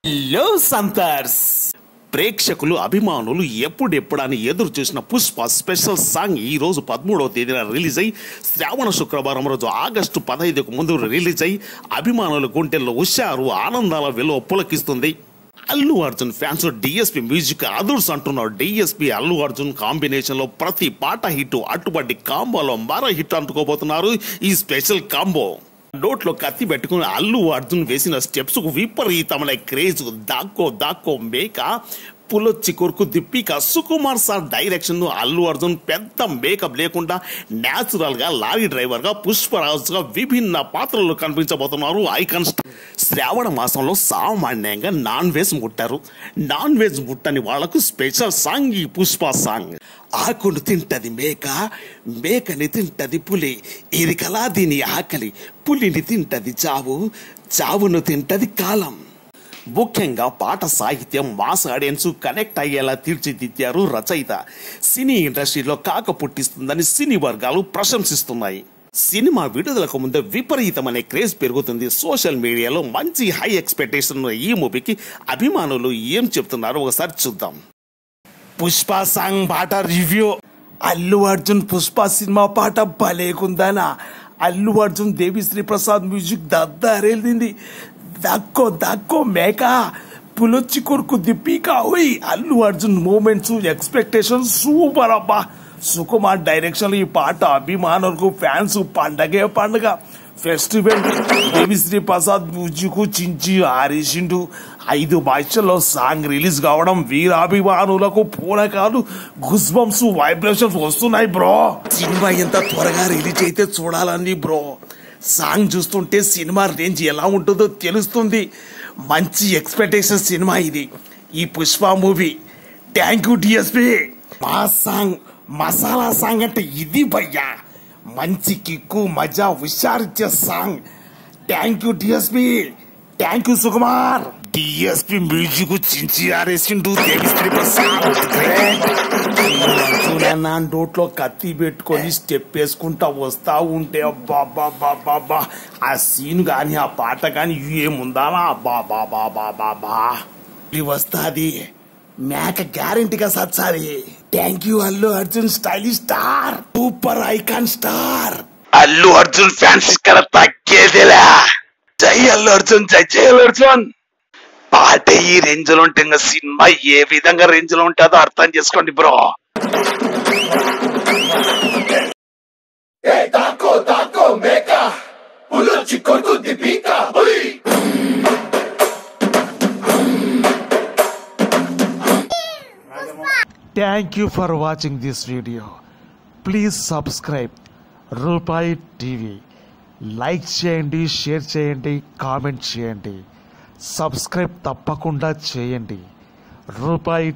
Hello సంతర్స్ ప్రేక్షకులు అభిమానులు ఎప్పుడెప్పుడని ఎదురు చూసిన పుష్ప స్పెషల్ సాంగ్ ఈ రోజు 13వ తేదీన రిలీజ్ అయ్యి శ్రావణ శుక్రవారం రోజు ఆగస్టు 15కు ముందు రిలీజ్ అయ్యి అభిమానుల గుంటెల్లో హుషారు ఆనందాల వెలువ పులకిస్తుంది. Allu Arjun fans DSP music అదుర్స్ అంటున్నారు. డిఎస్పీ అల్లు అర్జున్ కాంబినేషన్ లో ప్రతి పాట హిట్, అటువంటి కాంబోలో మరో హిట్ అంటుకోబోతున్నారు ఈ స్పెషల్ కాంబో. నోట్లో కత్తి పెట్టుకుని అల్లు అర్జున్ వేసిన స్టెప్స్ కు విపరీతమైన క్రేజ్. దాక్కో దాక్కో మేక పులొచ్చి కొరుకు దిప్పిక సుకుమార్ సార్ డైరెక్షన్ అల్లు అర్జున్ పెద్ద మేకప్ లేకుండా న్యాచురల్ గా లారీ డ్రైవర్ గా పుష్పరాజ్ గా విభిన్న పాత్రలు కనిపించబోతున్నారు ఐకాన్. శ్రావణ మాసంలో సామాన్యంగా నాన్ వెజ్ ముట్టారు. నాన్ వెజ్ ముట్టని వాళ్లకు స్పెషల్ సాంగ్ ఈ పుష్ప సాంగ్. ఆకును తింటది మేక, మేకని తింటది పులి, ఇది కలా దీని ఆకలి, పులిని తింటది చావు, చావును తింటది కాలం. ముఖ్యంగా పాట సాహిత్యం మాస్ ఆడియన్స్ కనెక్ట్ అయ్యేలా తీర్చిదిద్దారు రచయిత. సినీ ఇండస్ట్రీలో కాక పుట్టిస్తుందని సినీ వర్గాలు ప్రశంసిస్తున్నాయి. సినిమా విడుదలకు ముందే విపరీతమైన క్రేజ్ పెరుగుతుంది. సోషల్ మీడియాలో మంచి హై ఎక్స్పెక్టేషన్ ఈ మూవీకి అభిమానులు ఏం చెప్తున్నారో ఒకసారి చూద్దాం. పుష్ప సాంగ్ పాట రివ్యూ. అల్లు అర్జున్ పుష్ప సినిమా పాట భలేకుందానా. అల్లు అర్జున్ దేవిశ్రీ ప్రసాద్ మ్యూజిక్ దద్దరేలింది. దక్కో దక్కో మేక పులొచ్చి కొరుకు దిప్పిక ఓయ్. Allu Arjun moments expectation super అబ్బా. సుకుమార్ డైరెక్షన్ ఈ పాట అభిమానులకు ఫ్యాన్స్ పండగే పండుగ ఫెస్టివల్. దేవిశ్రీ ప్రసాద్ మ్యూజిక్ చించి ఆరేసిండు. 5 భాషల్లో సాంగ్ రిలీజ్ కావడం వీరాభిమానులకు పూనకాలు, గుస్ బంప్స్, వైబ్రేషన్స్ వస్తున్నాయి బ్రో. సినిమా ఎంత త్వరగా రిలీజ్ అయితే చూడాలని బ్రో. సాంగ్ చూస్తుంటే సినిమా రేంజ్ ఎలా ఉంటుందో తెలుస్తుంది. మంచి ఎక్స్పెక్టేషన్ సినిమా ఇది, ఈ Pushpa movie. Thank you DSP. మా సాంగ్ మసాలా సాంగ్ అంటే ఇది భయ్యా. మంచి కిక్కు, మజా, హుషారిచ్చే song. Thank you DSP. Thank you Sukumar. DSP music చించి ఆరేసిండు దేవిశ్రీ ప్రసాద్. నోట్లో కత్తి పెట్టుకొని స్టెప్ వేసుకుంటా వస్తా ఉంటే అబ్బా ఆ సీన్ గాని ఆ పాట గాని ఏముందానా అబ్బా వస్తాది. మేక గ్యారెంటీగా సచ్చాది. Thank you Allu Arjun stylish star, super icon star. Allu Arjun fans ఇక్కడ తగ్గేదిలే. జై అల్లు అర్జున్, జై జై అల్లు అర్జున్. పాట ఈ రేంజ్ లో ఉంటే ఇంకా సినిమా ఏ విధంగా రేంజ్ లో ఉంటుందో అర్థం చేసుకోండి bro. Thank you for watching this video. Please subscribe రూపాయి టీవీ. లైక్ చేయండి, షేర్ చేయండి, కామెంట్ చేయండి. సబ్స్క్రైబ్ తప్పకుండా చేయండి. రూపాయి